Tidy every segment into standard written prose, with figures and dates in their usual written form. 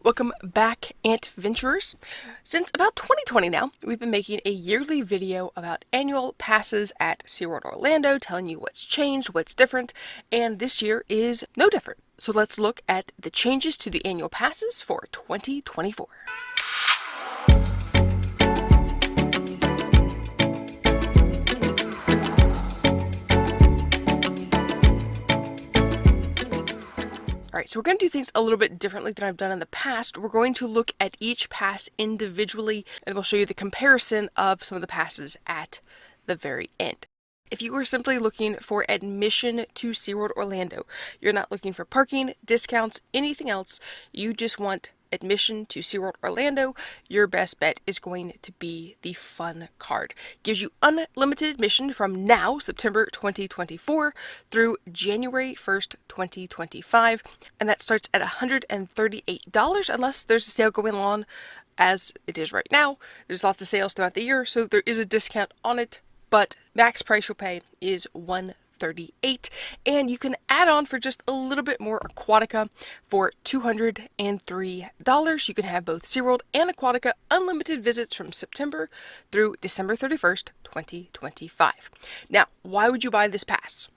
Welcome back, Ant Venturers. Since about 2020 now, we've been making a yearly video about annual passes at SeaWorld Orlando, telling you what's changed, what's different, and this year is no different. So let's look at the changes to the annual passes for 2024. Alright, so we're going to do things a little bit differently than I've done in the past. We're going to look at each pass individually, and we'll show you the comparison of some of the passes at the very end. If you are simply looking for admission to SeaWorld Orlando, you're not looking for parking, discounts, anything else, you just want admission to SeaWorld Orlando, your best bet is going to be the Fun Card. Gives you unlimited admission from now, September 2024, through January 1st, 2025, and that starts at $138 unless there's a sale going on as it is right now. There's lots of sales throughout the year, so there is a discount on it, but max price you'll pay is $138, and you can add on for just a little bit more Aquatica for $203. You can have both SeaWorld and Aquatica unlimited visits from September through December 31st, 2025. Now, why would you buy this pass?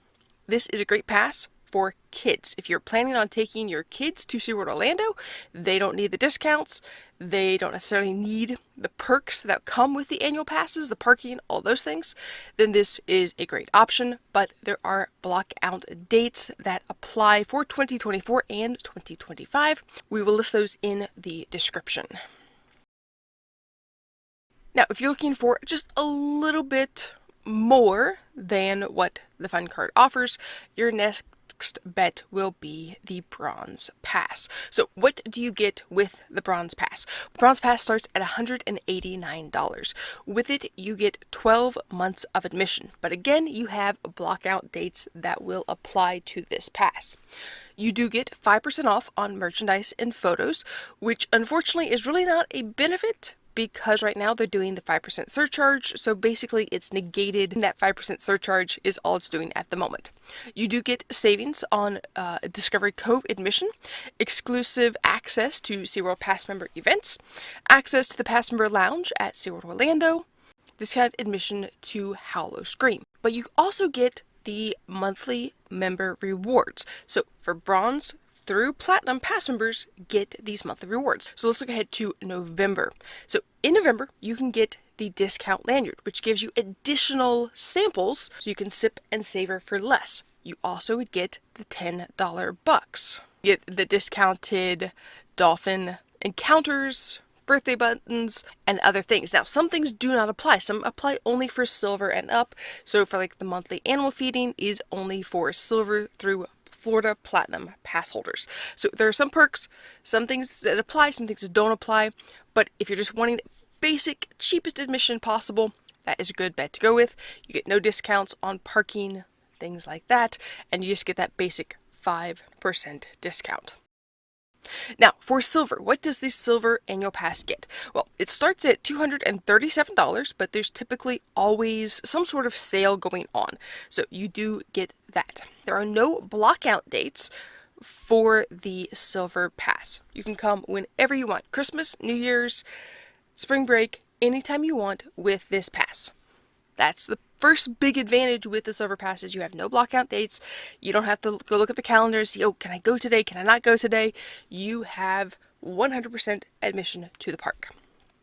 This is a great pass for kids. If you're planning on taking your kids to SeaWorld Orlando, they don't need the discounts, they don't necessarily need the perks that come with the annual passes, the parking, all those things, then this is a great option. But there are block out dates that apply for 2024 and 2025. We will list those in the description. Now, if you're looking for just a little bit more than what the Fun Card offers, your next bet will be the Bronze Pass. So what do you get with the Bronze Pass? Bronze Pass starts at $189. With it, you get 12 months of admission. But again, you have block out dates that will apply to this pass. You do get 5% off on merchandise and photos, which unfortunately is really not a benefit because right now they're doing the 5% surcharge, so basically it's negated. That 5% surcharge is all it's doing at the moment. You do get savings on Discovery Cove admission, exclusive access to SeaWorld Pass member events, access to the Pass member lounge at SeaWorld Orlando, discount admission to Howlow Scream. But you also get the monthly member rewards. So for Bronze through Platinum Pass members get these monthly rewards. So let's look ahead to November. So in November, you can get the discount lanyard, which gives you additional samples so you can sip and savor for less. You also would get the $10 bucks. You get the discounted dolphin encounters, birthday buttons, and other things. Now, some things do not apply. Some apply only for silver and up. So for like the monthly animal feeding is only for silver through Florida Platinum Pass holders. So there are some perks, some things that apply, some things that don't apply, but if you're just wanting the basic, cheapest admission possible, that is a good bet to go with. You get no discounts on parking, things like that, and you just get that basic 5% discount. Now, for silver, what does the silver annual pass get? Well, it starts at $237, but there's typically always some sort of sale going on. So you do get that. There are no blockout dates for the silver pass. You can come whenever you want. Christmas, New Year's, spring break, anytime you want with this pass. That's the first big advantage with the silver pass is you have no blockout dates. You don't have to go look at the calendar and see, oh, can I go today? Can I not go today? You have 100% admission to the park.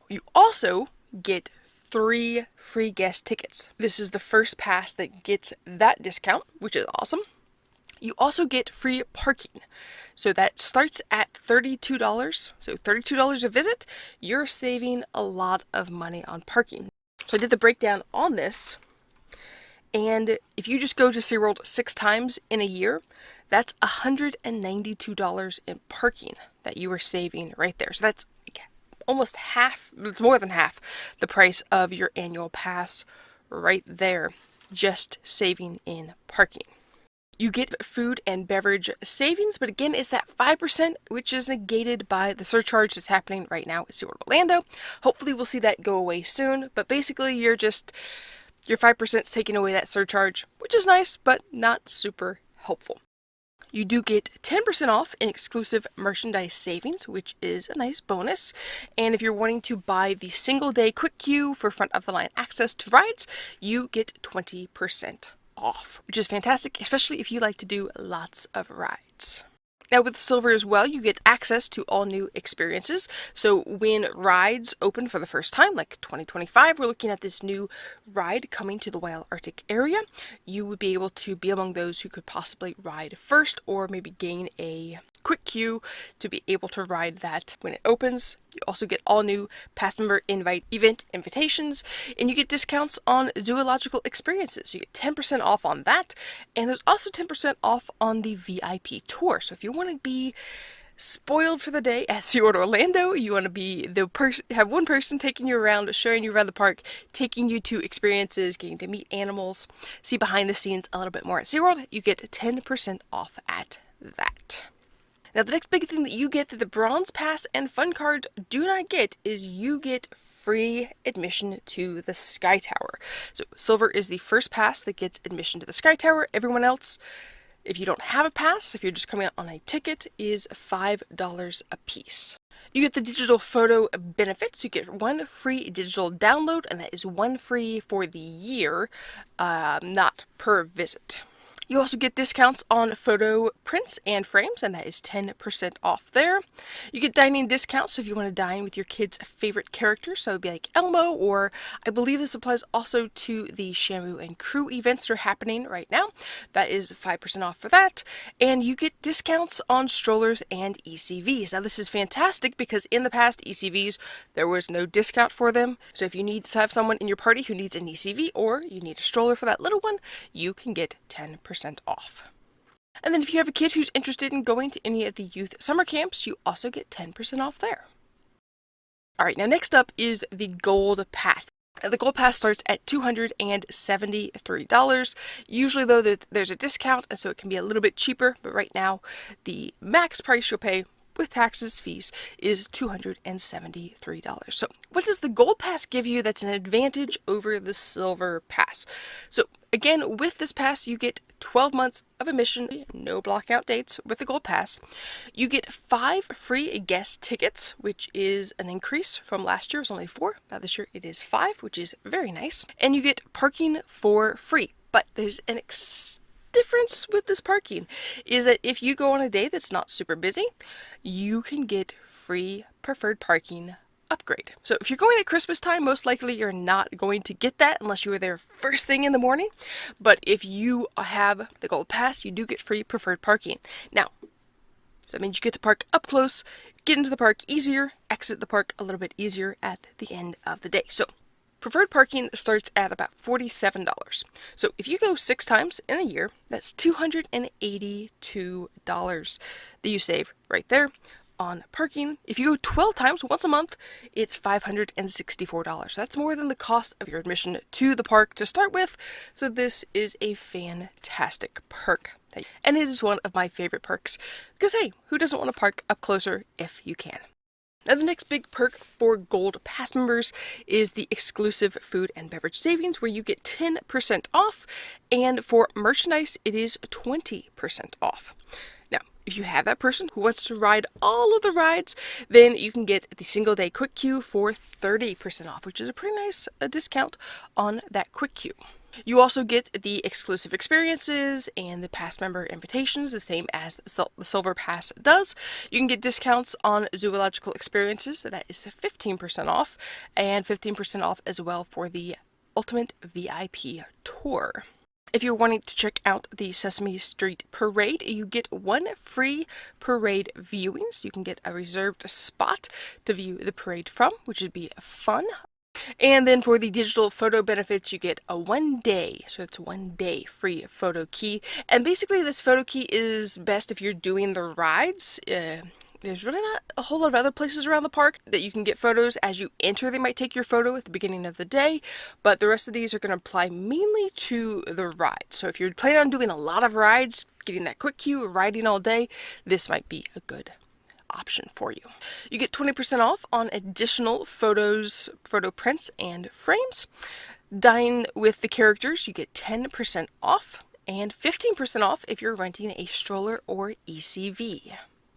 You also get 3 free guest tickets. This is the first pass that gets that discount, which is awesome. You also get free parking. So that starts at $32. So $32 a visit. You're saving a lot of money on parking. So I did the breakdown on this, and if you just go to SeaWorld 6 times in a year, that's $192 in parking that you are saving right there. So that's almost half, it's more than half the price of your annual pass right there, just saving in parking. You get food and beverage savings, but again, it's that 5%, which is negated by the surcharge that's happening right now at SeaWorld Orlando. Hopefully we'll see that go away soon, but basically your 5% is taking away that surcharge, which is nice, but not super helpful. You do get 10% off in exclusive merchandise savings, which is a nice bonus. And if you're wanting to buy the single day quick queue for front of the line access to rides, you get 20% off, which is fantastic, especially if you like to do lots of rides. Now with Silver as well, you get access to all new experiences. So when rides open for the first time, like 2025, we're looking at this new ride coming to the Wild Arctic area. You would be able to be among those who could possibly ride first, or maybe gain a quick queue to be able to ride that when it opens. You also get all new past member event invitations, and you get discounts on zoological experiences. You get 10% off on that, and there's also 10% off on the VIP tour. So if you want to be spoiled for the day at SeaWorld Orlando, you want to be have one person taking you around, showing you around the park, taking you to experiences, getting to meet animals, see behind the scenes a little bit more at SeaWorld, you get 10% off at that. Now the next big thing that you get that the Bronze Pass and Fun Cards do not get is you get free admission to the Sky Tower. So Silver is the first pass that gets admission to the Sky Tower. Everyone else, if you don't have a pass, if you're just coming out on a ticket, is $5 a piece. You get the digital photo benefits. You get one free digital download, and that is one free for the year, not per visit. You also get discounts on photo prints and frames, and that is 10% off there. You get dining discounts, so if you want to dine with your kids' favorite characters, so it would be like Elmo, or I believe this applies also to the Shamu and Crew events that are happening right now. That is 5% off for that. And you get discounts on strollers and ECVs. Now this is fantastic because in the past, ECVs, there was no discount for them. So if you need to have someone in your party who needs an ECV, or you need a stroller for that little one, you can get 10% off. And then if you have a kid who's interested in going to any of the youth summer camps, you also get 10% off there. Alright, now next up is the Gold Pass. The Gold Pass starts at $273. Usually though there's a discount, and so it can be a little bit cheaper, but right now the max price you'll pay with taxes, fees, is $273. So what does the Gold Pass give you that's an advantage over the Silver Pass? So again, with this pass, you get 12 months of admission, no blockout dates with the Gold Pass. You get 5 free guest tickets, which is an increase from last year. It was only 4. Now this year it is 5, which is very nice. And you get parking for free. But there's an difference with this parking is that if you go on a day that's not super busy, you can get free preferred parking upgrade. So if you're going at Christmas time, most likely you're not going to get that unless you were there first thing in the morning. But if you have the Gold Pass, you do get free preferred parking. Now, so that means you get to park up close, get into the park easier, exit the park a little bit easier at the end of the day. So preferred parking starts at about $47. So if you go 6 times in a year, that's $282 that you save right there on parking. If you go 12 times once a month, it's $564. That's more than the cost of your admission to the park to start with. So this is a fantastic perk. And it is one of my favorite perks because, hey, who doesn't want to park up closer if you can? Now the next big perk for Gold Pass members is the exclusive food and beverage savings, where you get 10% off, and for merchandise it is 20% off. Now, if you have that person who wants to ride all of the rides, then you can get the single day quick queue for 30% off, which is a pretty nice discount on that quick queue. You also get the exclusive experiences and the pass member invitations, the same as the Silver Pass does. You can get discounts on zoological experiences, so that is 15% off, and 15% off as well for the Ultimate VIP Tour. If you're wanting to check out the Sesame Street Parade, you get 1 free parade viewing, so you can get a reserved spot to view the parade from, which would be fun. And then for the digital photo benefits, you get a 1 day, so it's 1 day free photo key. And basically this photo key is best if you're doing the rides. There's really not a whole lot of other places around the park that you can get photos. As you enter, they might take your photo at the beginning of the day, but the rest of these are going to apply mainly to the rides. So if you're planning on doing a lot of rides, getting that quick queue, riding all day, this might be a good option for you. You get 20% off on additional photos, photo prints, and frames. Dine with the characters, you get 10% off. and 15% off if you're renting a stroller or ECV.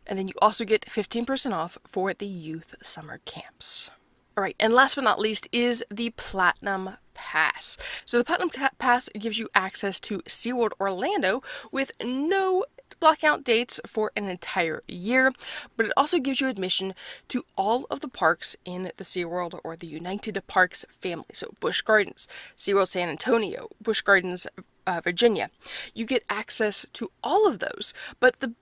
And then you also get 15% off for the youth summer camps. All right, and last but not least is the Platinum Pass. So the Platinum Pass gives you access to SeaWorld Orlando with no blackout dates for an entire year, but it also gives you admission to all of the parks in the SeaWorld or the United Parks family. So Busch Gardens, SeaWorld San Antonio, Busch Gardens, Virginia. You get access to all of those, but the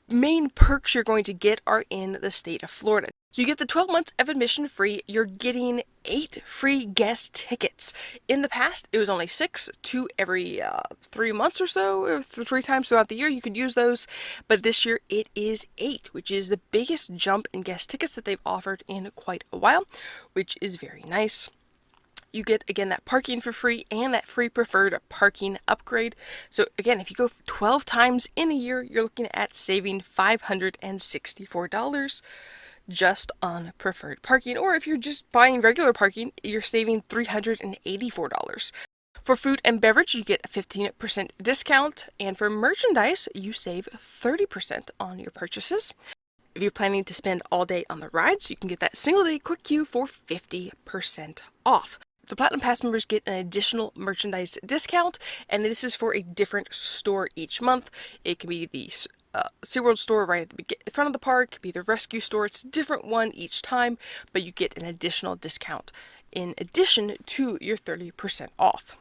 main perks you're going to get are in the state of Florida. So you get the 12 months of admission free. You're getting 8 free guest tickets. In the past, it was only 6, 2 every 3 months or so, or 3 times throughout the year you could use those. But this year it is 8, which is the biggest jump in guest tickets that they've offered in quite a while, which is very nice. You get, again, that parking for free and that free preferred parking upgrade. So again, if you go 12 times in a year, you're looking at saving $564 just on preferred parking. Or if you're just buying regular parking, you're saving $384. For food and beverage, you get a 15% discount. And for merchandise, you save 30% on your purchases. If you're planning to spend all day on the rides, you can get that single day quick queue for 50% off. So Platinum Pass members get an additional merchandise discount, and this is for a different store each month. It can be the SeaWorld store right at the front of the park, it could be the rescue store. It's a different one each time, but you get an additional discount in addition to your 30% off.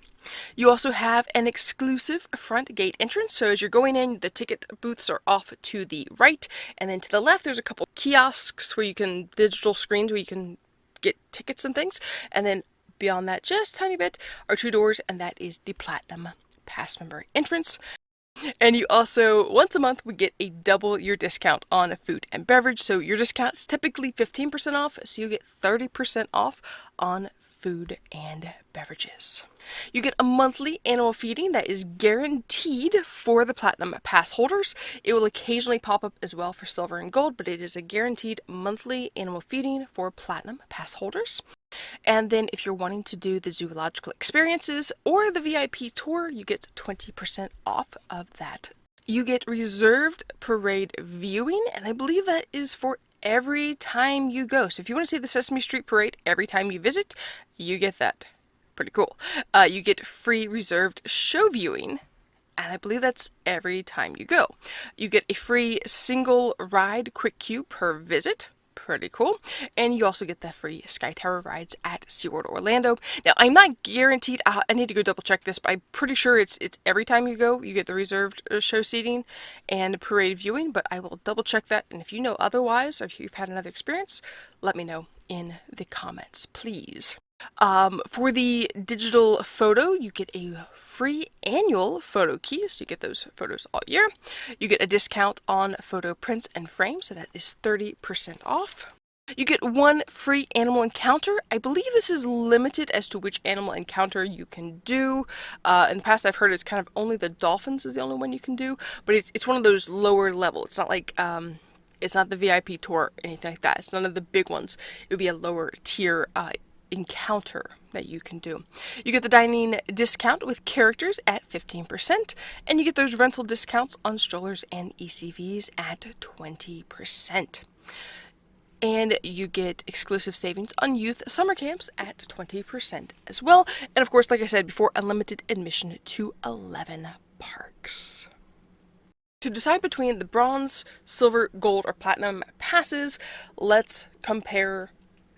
You also have an exclusive front gate entrance. So as you're going in, the ticket booths are off to the right, and then to the left there's a couple kiosks where you can, digital screens where you can get tickets and things, and then beyond that, just a tiny bit, are 2 doors, and that is the Platinum Pass member entrance. And you also, once a month, would get a double your discount on food and beverage. So your discount is typically 15% off, so you get 30% off on food and beverages. You get a monthly animal feeding that is guaranteed for the Platinum Pass holders. It will occasionally pop up as well for Silver and Gold, but it is a guaranteed monthly animal feeding for Platinum Pass holders. And then if you're wanting to do the zoological experiences or the VIP tour, you get 20% off of that. You get reserved parade viewing, and I believe that is for every time you go. So if you want to see the Sesame Street parade every time you visit, you get that. Pretty cool. You get free reserved show viewing, and I believe that's every time you go. You get a free single ride quick queue per visit. Pretty cool. And you also get the free Sky Tower rides at SeaWorld Orlando. Now, I'm not guaranteed, I need to go double check this, but I'm pretty sure it's every time you go, you get the reserved show seating and parade viewing, but I will double check that. And if you know otherwise, or if you've had another experience, let me know in the comments, please. For the digital photo, you get a free annual photo key, so you get those photos all year. You get a discount on photo prints and frames, so that is 30% off. You get 1 free animal encounter. I believe this is limited as to which animal encounter you can do. In the past, I've heard it's kind of only the dolphins is the only one you can do, but it's one of those lower level. It's not like it's not the VIP tour or anything like that. It's none of the big ones. It would be a lower tier encounter that you can do. You get the dining discount with characters at 15%, and you get those rental discounts on strollers and ECVs at 20%. And you get exclusive savings on youth summer camps at 20% as well. And of course, like I said before, unlimited admission to 11 parks. To decide between the bronze, silver, gold, or platinum passes, let's compare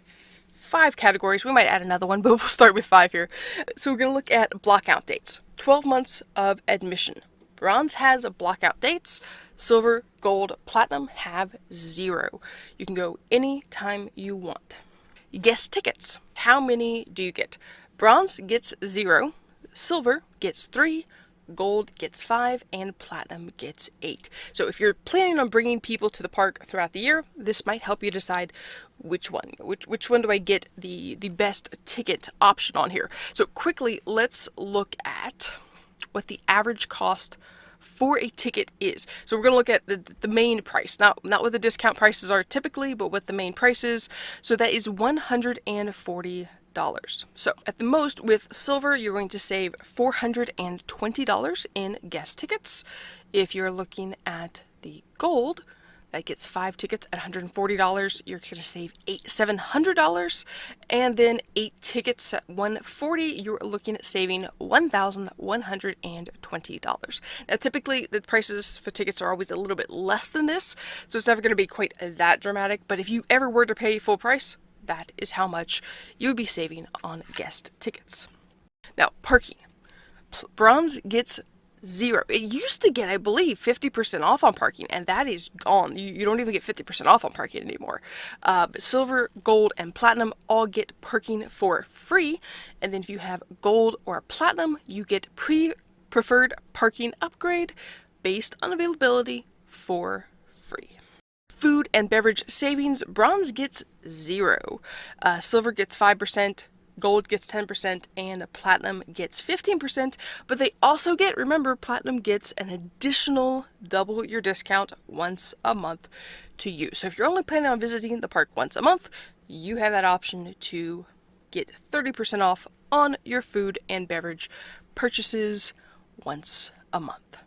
5 categories. We might add another one, but we'll start with 5 here. So we're going to look at blockout dates. 12 months of admission. Bronze has blockout dates. Silver, gold, platinum have 0. You can go anytime you want. Guest tickets. How many do you get? Bronze gets 0. Silver gets 3. Gold gets 5, and platinum gets 8. So if you're planning on bringing people to the park throughout the year, this might help you decide which one do I get the best ticket option on here. So quickly, let's look at what the average cost for a ticket is. So we're going to look at the main price, not what the discount prices are typically, but what the main price is. So that is $140. So at the most with silver, you're going to save $420 in guest tickets. If you're looking at the gold, that gets 5 tickets at $140. You're going to save $700. And then 8 tickets at $140, you're looking at saving $1,120. Now, typically, the prices for tickets are always a little bit less than this, so it's never going to be quite that dramatic. But if you ever were to pay full price, that is how much you would be saving on guest tickets. Now, parking. Bronze gets 0. It used to get, I believe, 50% off on parking, and that is gone. You don't even get 50% off on parking anymore. But silver, gold, and platinum all get parking for free. And then if you have gold or platinum, you get preferred parking upgrade based on availability for free. Food and beverage savings, bronze gets 0. Silver gets 5%, gold gets 10%, and platinum gets 15%. But they also get, remember, platinum gets an additional double your discount once a month to use. So if you're only planning on visiting the park once a month, you have that option to get 30% off on your food and beverage purchases once a month.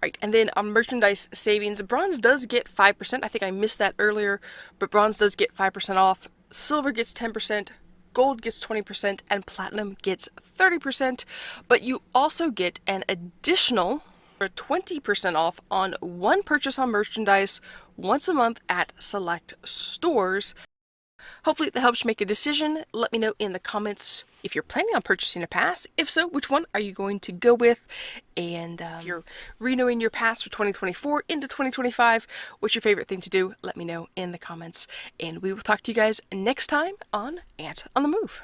Right, and then on merchandise savings, bronze does get 5%. I think I missed that earlier, but bronze does get 5% off. Silver gets 10%, gold gets 20%, and platinum gets 30%. But you also get an additional 20% off on one purchase on merchandise once a month at select stores. Hopefully that helps you make a decision. Let me know in the comments if you're planning on purchasing a pass. If so, which one are you going to go with? And if you're renewing your pass for 2024 into 2025, what's your favorite thing to do? Let me know in the comments. And we will talk to you guys next time on Ant on the Move.